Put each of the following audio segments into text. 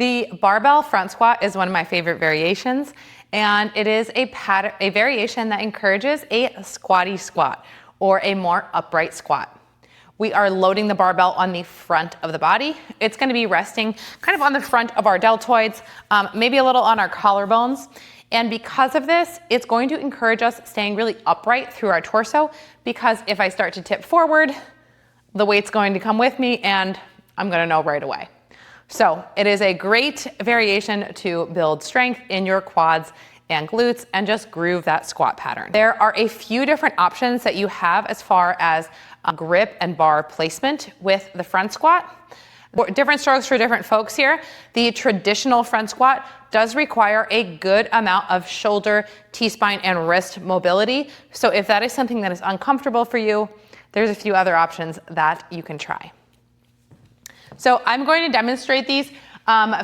The barbell front squat is one of my favorite variations, and it is a variation that encourages a squatty squat or a more upright squat. We are loading the barbell on the front of the body. It's going to be resting kind of on the front of our deltoids, maybe a little on our collarbones. And because of this, it's going to encourage us staying really upright through our torso, because if I start to tip forward, the weight's going to come with me and I'm going to know right away. So it is a great variation to build strength in your quads and glutes and just groove that squat pattern. There are a few different options that you have as far as grip and bar placement with the front squat. Different strokes for different folks here. The traditional front squat does require a good amount of shoulder, T-spine, and wrist mobility. So if that is something that is uncomfortable for you, there's a few other options that you can try. So I'm going to demonstrate these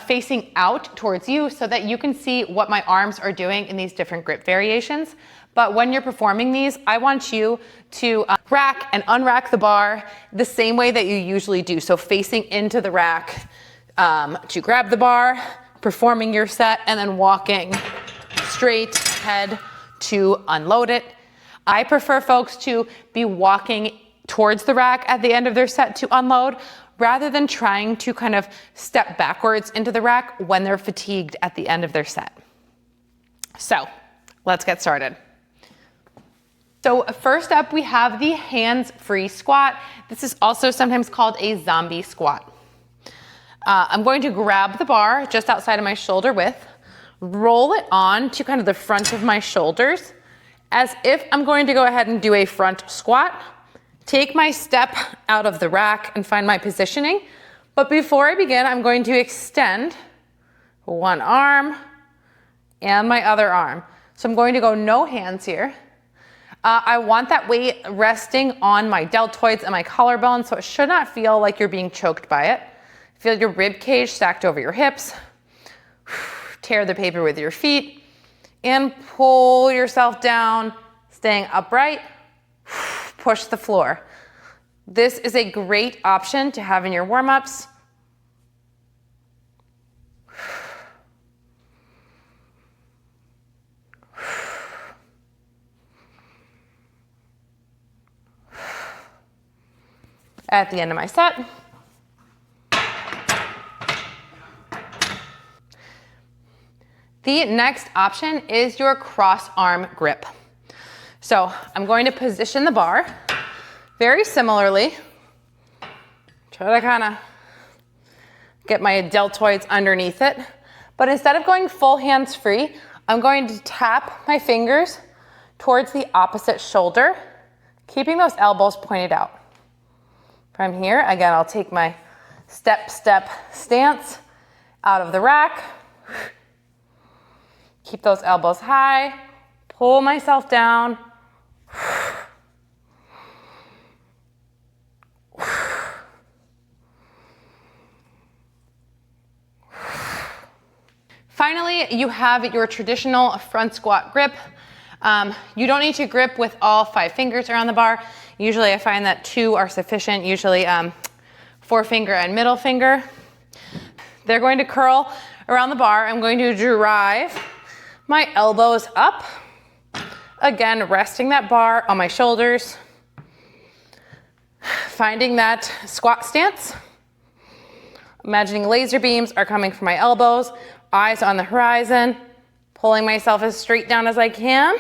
facing out towards you so that you can see what my arms are doing in these different grip variations. But when you're performing these, I want you to rack and unrack the bar the same way that you usually do. So facing into the rack to grab the bar, performing your set, and then walking straight ahead to unload it. I prefer folks to be walking towards the rack at the end of their set to unload, rather than trying to kind of step backwards into the rack when they're fatigued at the end of their set. So let's get started. So first up, we have the hands-free squat. This is also sometimes called a zombie squat. I'm going to grab the bar just outside of my shoulder width, roll it on to kind of the front of my shoulders, as if I'm going to go ahead and do a front squat. Take my step out of the rack and find my positioning. But before I begin, I'm going to extend one arm and my other arm. So I'm going to go no hands here. I want that weight resting on my deltoids and my collarbone, so it should not feel like you're being choked by it. Feel your rib cage stacked over your hips. Tear the paper with your feet and pull yourself down, staying upright. Push the floor. This is a great option to have in your warm-ups. At the end of my set. The next option is your cross arm grip. So I'm going to position the bar very similarly. Try to kind of get my deltoids underneath it. But instead of going full hands free, I'm going to tap my fingers towards the opposite shoulder, keeping those elbows pointed out. From here, again, I'll take my step stance out of the rack. Keep those elbows high, pull myself down. Finally, you have your traditional front squat grip. You don't need to grip with all 5 fingers around the bar. Usually I find that 2 are sufficient, usually forefinger and middle finger. They're going to curl around the bar. I'm going to drive my elbows up. Again, resting that bar on my shoulders. Finding that squat stance. Imagining laser beams are coming from my elbows, eyes on the horizon, pulling myself as straight down as I can.